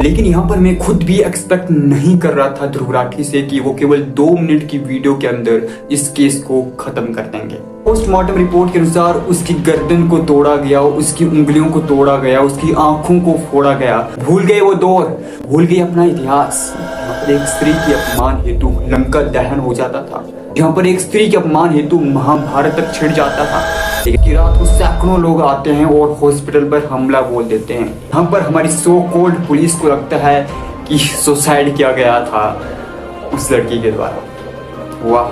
लेकिन यहाँ पर मैं खुद भी एक्सपेक्ट नहीं कर रहा था ध्रुव राठी से कि वो केवल 2 मिनट की वीडियो के अंदर इस केस को खत्म कर देंगे। पोस्टमार्टम रिपोर्ट के अनुसार उसकी गर्दन को तोड़ा गया, उसकी उंगलियों को तोड़ा गया, उसकी आंखों को फोड़ा गया। भूल गए वो दौर, भूल गए अपना इतिहास। एक स्त्री के अपमान हेतु लंका दहन हो जाता था, जहाँ पर एक स्त्री के अपमान हेतु महाभारत तक छिड़ जाता था। लेकिन रात को सैकड़ों लोग आते हैं और हॉस्पिटल पर हमला बोल देते हैं। यहाँ पर हमारी सो कॉल्ड पुलिस को लगता है कि सुसाइड किया गया था उस लड़की के द्वारा। वाह,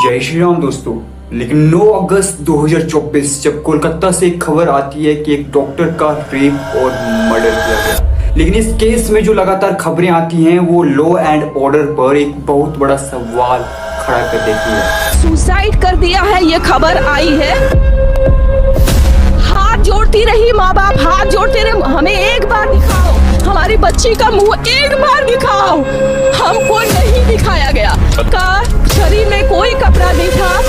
जय श्री राम दोस्तों। लेकिन 9 अगस्त 2024 जब कोलकाता से एक खबर आती है कि एक डॉक्टर का रेप और मर्डर किया गया, लेकिन इस केस में जो लगातार खबरें आती हैं वो लॉ एंड ऑर्डर पर एक बहुत बड़ा सवाल खड़ा कर देती है। सुसाइड कर दिया है, ये खबर आई है। हाथ जोड़ती रही माँ बाप, हाथ जोड़ते रहे, हमें एक बार दिखाओ, हमारी बच्ची का मुंह एक बार दिखाओ। हमको नहीं दिखाया गया, का शरीर में कोई कपड़ा नहीं था।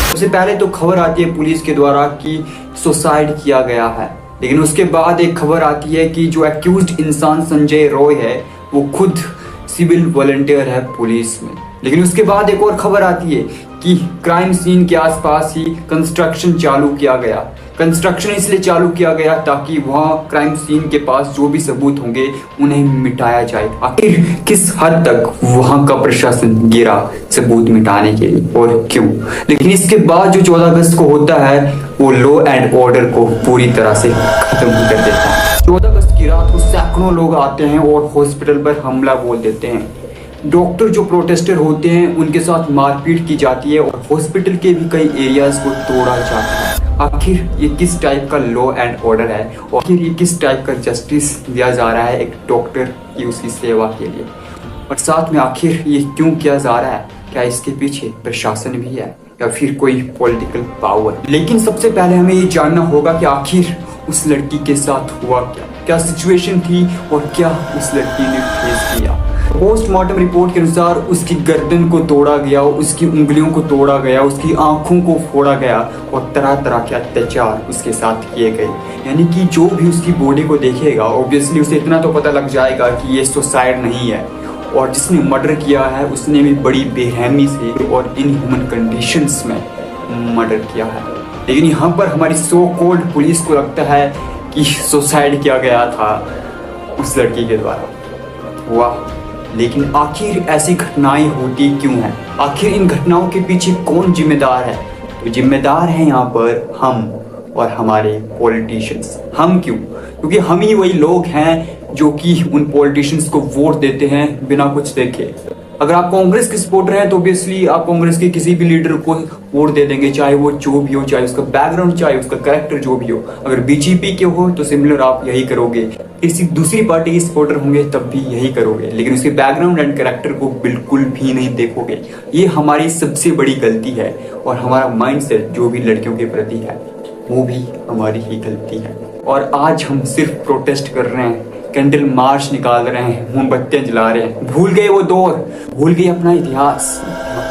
सबसे पहले तो खबर आती है पुलिस के द्वारा कि सुसाइड किया गया है, लेकिन उसके बाद एक खबर आती है कि जो एक्यूज्ड इंसान संजय रॉय है वो खुद सिविल वॉलंटियर है पुलिस में। लेकिन उसके बाद एक और खबर आती है कि क्राइम सीन के आसपास ही कंस्ट्रक्शन चालू किया गया। कंस्ट्रक्शन इसलिए चालू किया गया ताकि वहाँ क्राइम सीन के पास जो भी सबूत होंगे उन्हें मिटाया जाए। आखिर किस हद तक वहाँ का प्रशासन गिरा सबूत मिटाने के लिए और क्यों? लेकिन इसके बाद जो 14 अगस्त को होता है वो लॉ एंड ऑर्डर को पूरी तरह से खत्म कर देता है। 14 अगस्त की रात को सैकड़ों लोग आते हैं और हॉस्पिटल पर हमला बोल देते हैं। डॉक्टर जो प्रोटेस्टर होते हैं उनके साथ मारपीट की जाती है और हॉस्पिटल के भी कई एरियाज को तोड़ा जाता है। आखिर ये किस टाइप का लॉ एंड ऑर्डर है और आखिर ये किस टाइप का जस्टिस दिया जा रहा है एक डॉक्टर की उसकी सेवा के लिए, और साथ में आखिर ये क्यों किया जा रहा है? क्या इसके पीछे प्रशासन भी है या फिर कोई पॉलिटिकल पावर? लेकिन सबसे पहले हमें ये जानना होगा कि आखिर उस लड़की के साथ हुआ क्या सिचुएशन थी और क्या उस लड़की ने फेस किया। पोस्टमार्टम रिपोर्ट के अनुसार उसकी गर्दन को तोड़ा गया, उसकी उंगलियों को तोड़ा गया, उसकी आंखों को फोड़ा गया और तरह तरह के अत्याचार उसके साथ किए गए। यानी कि जो भी उसकी बॉडी को देखेगा ऑब्वियसली उसे इतना तो पता लग जाएगा कि ये सुसाइड नहीं है, और जिसने मर्डर किया है उसने भी बड़ी बेरहमी से और इनह्यूमन कंडीशंस में मर्डर किया है। लेकिन यहाँ पर हमारी सो कॉल्ड पुलिस को लगता है कि सुसाइड किया गया था उस लड़की के द्वारा। वाह, लेकिन आखिर ऐसी घटनाएं होती क्यों हैं? आखिर इन घटनाओं के पीछे कौन जिम्मेदार है? तो जिम्मेदार हैं यहाँ पर हम और हमारे पॉलिटिशियंस। हम क्यों? क्योंकि हम ही वही लोग हैं जो कि उन पॉलिटिशियंस को वोट देते हैं बिना कुछ देखे। अगर आप कांग्रेस के सपोर्टर हैं तो ऑब्वियसली आप कांग्रेस के किसी भी लीडर को वोट दे देंगे, चाहे वो जो भी हो, चाहे उसका बैकग्राउंड, चाहे उसका कैरेक्टर जो भी हो। अगर बीजेपी के हो तो सिमिलर आप यही करोगे, किसी दूसरी पार्टी के सपोर्टर होंगे तब भी यही करोगे, लेकिन उसके बैकग्राउंड एंड कैरेक्टर को बिल्कुल भी नहीं देखोगे। ये हमारी सबसे बड़ी गलती है, और हमारा माइंडसेट जो भी लड़कियों के प्रति है वो भी हमारी ही गलती है। और आज हम सिर्फ प्रोटेस्ट कर रहे हैं, कैंडल मार्च निकाल रहे हैं, मोमबत्तियां जला रहे हैं। भूल गए वो दौर, भूल गए अपना इतिहास।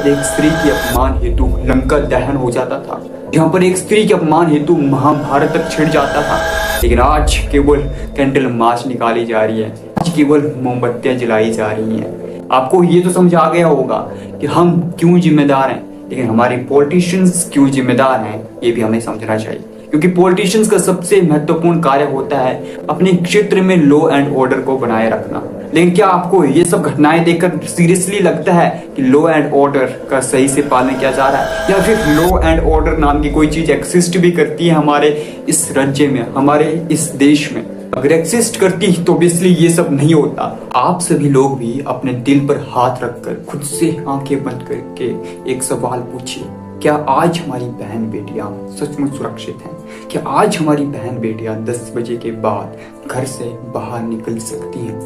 एक स्त्री के अपमान हेतु लंका दहन हो जाता था, जहाँ पर एक स्त्री के अपमान हेतु महाभारत तक छिड़ जाता था। लेकिन आज केवल कैंडल मार्च निकाली जा रही है, आज केवल मोमबत्तियां जलाई जा रही हैं। आपको ये तो समझ आ गया होगा कि हम क्यों जिम्मेदार हैं, लेकिन हमारे पॉलिटिशियंस क्यों जिम्मेदार हैं ये भी हमें समझना चाहिए। क्योंकि पॉलिटिशियंस का सबसे महत्वपूर्ण कार्य होता है अपने क्षेत्र में लॉ एंड ऑर्डर को बनाए रखना। लेकिन क्या आपको ये सब घटनाएं देखकर सीरियसली लगता है कि लॉ एंड ऑर्डर का सही से पालन किया जा रहा है, या फिर लॉ एंड ऑर्डर नाम की कोई चीज एक्सिस्ट भी करती है हमारे इस राज्य में, हमारे इस देश में? अगर एक्सिस्ट करती तो ऑब्वियसली ये सब नहीं होता। आप सभी लोग भी अपने दिल पर हाथ रखकर खुद से आंखें बंद करके एक सवाल पूछिए, क्या आज हमारी बहन बेटियां सचमुच सुरक्षित हैं? क्या आज हमारी बहन बेटियां 10 बजे के बाद घर से बाहर निकल सकती हैं?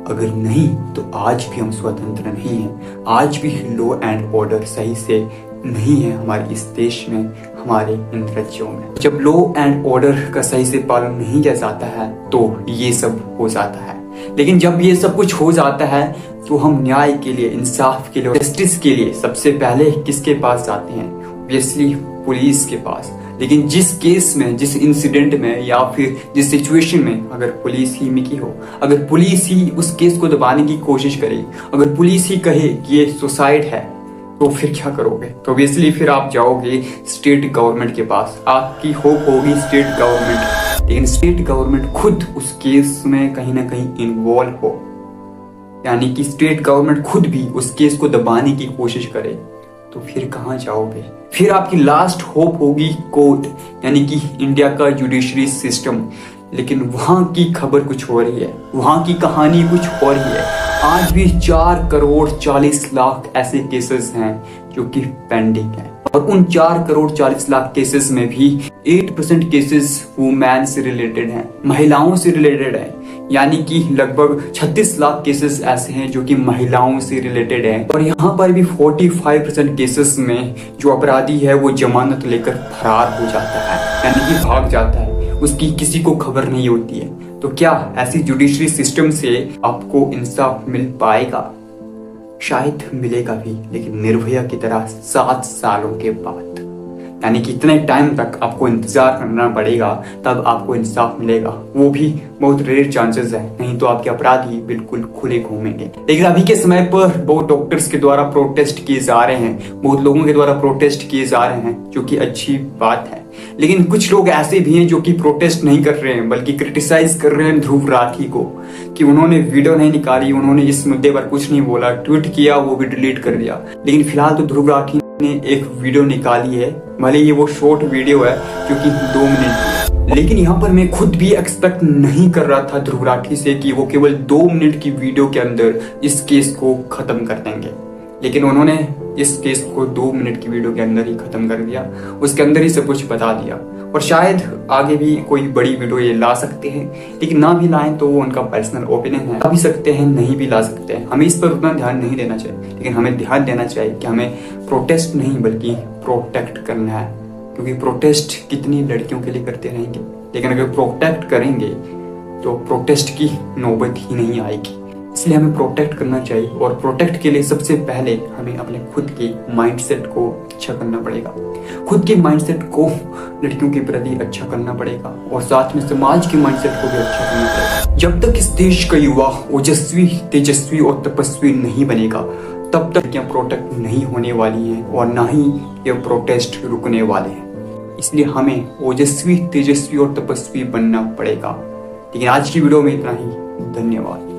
अगर नहीं तो आज भी हम स्वतंत्र नहीं हैं, आज भी लॉ एंड ऑर्डर सही से नहीं है हमारे इस देश में, हमारे इन राज्यों में। जब लॉ एंड ऑर्डर का सही से पालन नहीं किया जाता है तो ये सब हो जाता है। लेकिन जब ये सब कुछ हो जाता है तो हम न्याय के लिए, इंसाफ के लिए, जस्टिस के लिए सबसे पहले किसके पास जाते हैं? ऑब्वियसली पुलिस के पास। लेकिन जिस केस में, जिस इंसिडेंट में या फिर जिस सिचुएशन में अगर पुलिस ही मिकी हो, अगर पुलिस ही उस केस को दबाने की कोशिश करे, अगर पुलिस ही कहे कि ये सुसाइड है, तो फिर क्या करोगे? तो ऑब्वियसली फिर आप जाओगे स्टेट गवर्नमेंट के पास, आपकी होप होगी स्टेट गवर्नमेंट। लेकिन स्टेट गवर्नमेंट खुद उस केस में कहीं ना कहीं इन्वॉल्व हो, यानी कि स्टेट गवर्नमेंट खुद भी उस केस को दबाने की कोशिश करे, तो फिर कहाँ जाओगे? फिर आपकी लास्ट होप होगी कोर्ट, यानी कि इंडिया का जुडिशरी सिस्टम। लेकिन वहां की खबर कुछ हो रही है, वहां की कहानी कुछ हो रही है। आज भी 4 करोड़ 40 लाख ऐसे केसेस हैं जो कि पेंडिंग हैं, और उन 4 करोड़ 40 लाख केसेस में भी 8% केसेस वुमेन से रिलेटेड हैं, महिलाओं से रिलेटेड है। यानी कि लगभग 36 लाख केसेस ऐसे हैं जो कि महिलाओं से रिलेटेड हैं। और यहाँ पर भी 45% केसेस में जो अपराधी है वो जमानत लेकर फरार हो जाता है, यानी कि भाग जाता है, उसकी किसी को खबर नहीं होती है। तो क्या ऐसी जुडिशरी सिस्टम से आपको इंसाफ मिल पाएगा? शायद मिलेगा भी, लेकिन निर्भया की तरह 7 सालों के बाद, यानी कि इतने टाइम तक आपको इंतजार करना पड़ेगा, तब आपको इंसाफ मिलेगा। वो भी बहुत रेयर चांसेस है, नहीं तो आपके अपराधी बिल्कुल खुले घूमेंगे। लेकिन अभी के समय पर बहुत डॉक्टर्स के द्वारा प्रोटेस्ट किए जा रहे हैं, बहुत लोगों के द्वारा प्रोटेस्ट किए जा रहे हैं, जो कि अच्छी बात है। लेकिन कुछ लोग ऐसे भी हैं जो कि प्रोटेस्ट नहीं कर रहे हैं, बल्कि क्रिटिसाइज कर रहे हैं ध्रुव राठी को, कि उन्होंने वीडियो नहीं निकाली, उन्होंने इस मुद्दे पर कुछ नहीं बोला, ट्वीट किया वो भी डिलीट कर दिया। लेकिन फिलहाल तो ध्रुव राठी ने एक वीडियो निकाली है, भले ये वो शॉर्ट वीडियो है जो कि 2 मिनट की है। लेकिन यहाँ पर मैं खुद भी एक्सपेक्ट नहीं कर रहा था ध्रुव राठी से कि वो केवल 2 मिनट की वीडियो के अंदर इस केस को खत्म कर देंगे। लेकिन उन्होंने इस केस को 2 मिनट की वीडियो के अंदर ही खत्म कर दिया, उसके अंदर ही सब कुछ बता दिया। और शायद आगे भी कोई बड़ी वीडियो ये ला सकते हैं, लेकिन ना भी लाएं तो वो उनका पर्सनल ओपिनियन है, ला भी सकते हैं, नहीं भी ला सकते हैं। हमें इस पर उतना ध्यान नहीं देना चाहिए, लेकिन हमें ध्यान देना चाहिए कि हमें प्रोटेस्ट नहीं बल्कि प्रोटेक्ट करना है। क्योंकि प्रोटेस्ट कितनी लड़कियों के लिए करते रहेंगे, लेकिन अगर प्रोटेक्ट करेंगे तो प्रोटेस्ट की नौबत ही नहीं आएगी। इसलिए हमें प्रोटेक्ट करना चाहिए, और प्रोटेक्ट के लिए सबसे पहले हमें अपने खुद के माइंडसेट को अच्छा करना पड़ेगा, खुद के माइंडसेट को लड़कियों के प्रति अच्छा करना पड़ेगा, और साथ में समाज के माइंडसेट को भी अच्छा करना पड़ेगा। जब तक इस देश का युवा ओजस्वी, तेजस्वी और तपस्वी नहीं बनेगा, तब तक लड़कियां प्रोटेक्ट नहीं होने वाली हैं, और ना ही ये प्रोटेस्ट रुकने वाले हैं। इसलिए हमें ओजस्वी, तेजस्वी और तपस्वी बनना पड़ेगा। लेकिन आज की वीडियो में इतना ही, धन्यवाद।